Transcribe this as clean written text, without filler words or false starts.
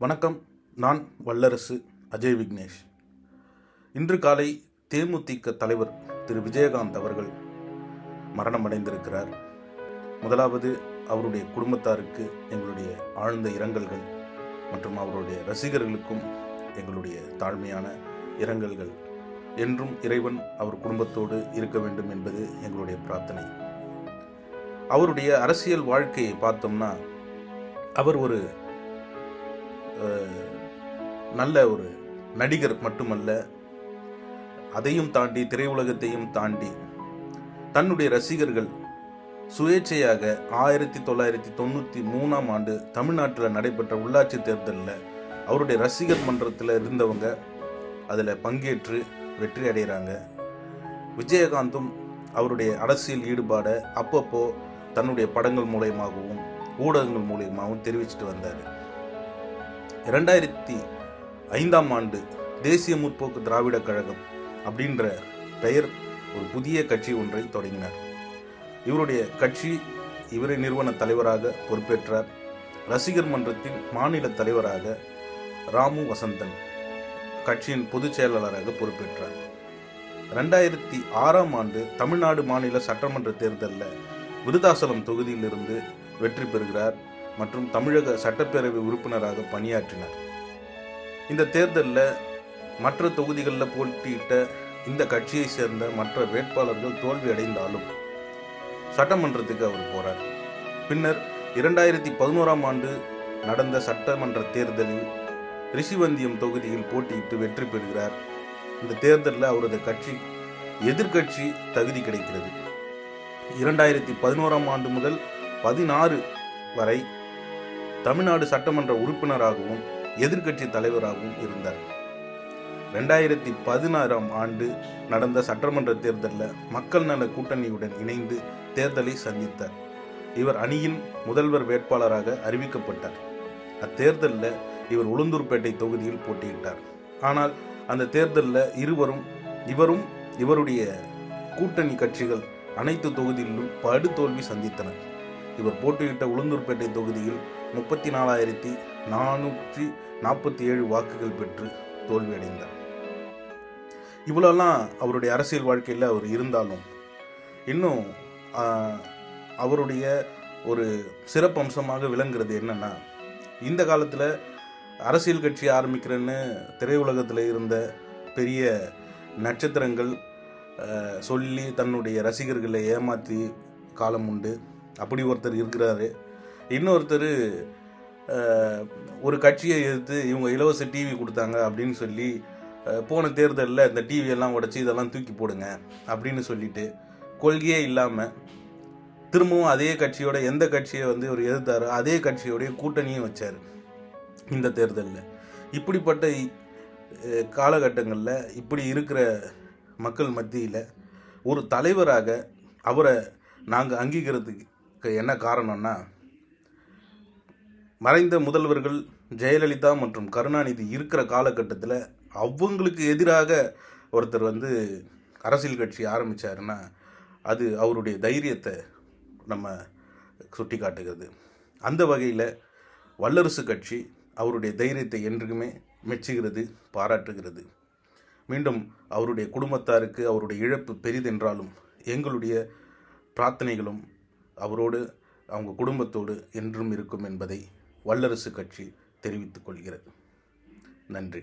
வணக்கம். நான் வல்லரசு அஜய் விக்னேஷ். இன்று காலை தேமுதிக தலைவர் திரு விஜயகாந்த் அவர்கள் மரணமடைந்திருக்கிறார். முதலாவது அவருடைய குடும்பத்தாருக்கு எங்களுடைய ஆழ்ந்த இரங்கல்கள் மற்றும் அவருடைய ரசிகர்களுக்கும் எங்களுடைய தாழ்மையான இரங்கல்கள். என்றும் இறைவன் அவர் குடும்பத்தோடு இருக்க வேண்டும் என்பது எங்களுடைய பிரார்த்தனை. அவருடைய அரசியல் வாழ்க்கையை பார்த்தோம்னா, அவர் ஒரு நல்ல ஒரு நடிகர் மட்டுமல்ல, அதையும் தாண்டி திரையுலகத்தையும் தாண்டி தன்னுடைய ரசிகர்கள் சுயேட்சையாக 1993ஆம் ஆண்டு தமிழ்நாட்டில் நடைபெற்ற உள்ளாட்சி தேர்தலில் அவருடைய ரசிகர் மன்றத்தில் இருந்தவங்க அதில் பங்கேற்று வெற்றி அடைகிறாங்க. விஜயகாந்தும் அவருடைய அரசியல் ஈடுபாடை அப்பப்போ தன்னுடைய படங்கள் மூலயமாகவும் ஊடகங்கள் மூலயமாகவும் தெரிவிச்சுட்டு வந்தார். 2005ஆம் ஆண்டு தேசிய முற்போக்கு திராவிட கழகம் அப்படின்ற பெயர் ஒரு புதிய கட்சி ஒன்றை தொடங்கினார். இவருடைய கட்சி இவரை நிறுவன தலைவராக பொறுப்பேற்றார். ரசிகர் மன்றத்தின் மாநில தலைவராக ராமு வசந்தன் கட்சியின் பொதுச் செயலாளராக பொறுப்பேற்றார். 2006ஆம் ஆண்டு தமிழ்நாடு மாநில சட்டமன்ற தேர்தலில் விருதாசலம் தொகுதியிலிருந்து வெற்றி பெறுகிறார் மற்றும் தமிழக சட்டப்பேரவை உறுப்பினராக பணியாற்றினார். இந்த தேர்தலில் மற்ற தொகுதிகளில் போட்டியிட்ட இந்த கட்சியை சேர்ந்த மற்ற வேட்பாளர்கள் தோல்வி அடைந்தாலும் சட்டமன்றத்துக்கு அவர் போறார். பின்னர் 2011ஆம் ஆண்டு நடந்த சட்டமன்ற தேர்தலில் ரிஷிவந்தியம் தொகுதியில் போட்டியிட்டு வெற்றி பெறுகிறார். இந்த தேர்தலில் அவரது கட்சி எதிர்கட்சி தகுதி கிடைக்கிறது. 2011ஆம் ஆண்டு முதல் 16 வரை தமிழ்நாடு சட்டமன்ற உறுப்பினராகவும் எதிர்கட்சி தலைவராகவும் இருந்தார். 2016ஆம் ஆண்டு நடந்த சட்டமன்ற தேர்தலில் மக்கள் நல கூட்டணியுடன் இணைந்து தேர்தலை சந்தித்தார். இவர் அணியின் முதல்வர் வேட்பாளராக அறிவிக்கப்பட்டார். அத்தேர்தலில் இவர் உளுந்தூர்பேட்டை தொகுதியில் போட்டியிட்டார். ஆனால் அந்த தேர்தலில் இவரும் இவருடைய கூட்டணி கட்சிகள் அனைத்து தொகுதிகளிலும் படுதோல்வி சந்தித்தனர். இவர் போட்டியிட்ட உளுந்தூர்பேட்டை தொகுதியில் 34,447 வாக்குகள் பெற்று தோல்வியடைந்தார். இவ்வளோலாம் அவருடைய அரசியல் வாழ்க்கையில் அவர் இருந்தாலும் இன்னும் அவருடைய ஒரு சிறப்பம்சமாக விளங்குறது என்னன்னா, இந்த காலத்தில் அரசியல் கட்சி ஆரம்பிக்கிறேன்னு திரையுலகத்தில் இருந்த பெரிய நட்சத்திரங்கள் சொல்லி தன்னுடைய ரசிகர்களை ஏமாற்றி காலம் உண்டு. அப்படி ஒருத்தர் இருக்கிறாரு. இன்னொருத்தர் ஒரு கட்சியை எதிர்த்து இவங்க இலவச டிவி கொடுத்தாங்க அப்படின்னு சொல்லி போன தேர்தலில் இந்த டிவியெல்லாம் உடைச்சி இதெல்லாம் தூக்கி போடுங்க அப்படின்னு சொல்லிட்டு கொள்கையே இல்லாமல் திரும்பவும் அதே கட்சியோட எந்த கட்சியை ஒரு எதிர்த்தாரோ அதே கட்சியோடைய கூட்டணியும் வச்சார் இந்த தேர்தலில். இப்படிப்பட்ட காலகட்டங்களில் இப்படி இருக்கிற மக்கள் மத்தியில் ஒரு தலைவராக அவரை நாங்கள் அங்கீகரிக்கிறதுக்கு என்ன காரணம்னா, மறைந்த முதல்வர்கள் ஜெயலலிதா மற்றும் கருணாநிதி இருக்கிற காலகட்டத்தில் அவங்களுக்கு எதிராக ஒருத்தர் அரசியல் கட்சி ஆரம்பித்தாருன்னா அது அவருடைய தைரியத்தை நம்ம சுட்டி காட்டுகிறது. அந்த வகையில் வல்லரசு கட்சி அவருடைய தைரியத்தை என்றுமே மெச்சுகிறது, பாராட்டுகிறது. மீண்டும் அவருடைய குடும்பத்தாருக்கு அவருடைய இழப்பு பெரிதென்றாலும் எங்களுடைய பிரார்த்தனைகளும் அவரோடு அவங்க குடும்பத்தோடு என்றும் இருக்கும் என்பதை வல்லரசு கட்சி தெரிவித்துக் கொள்கிறது. நன்றி.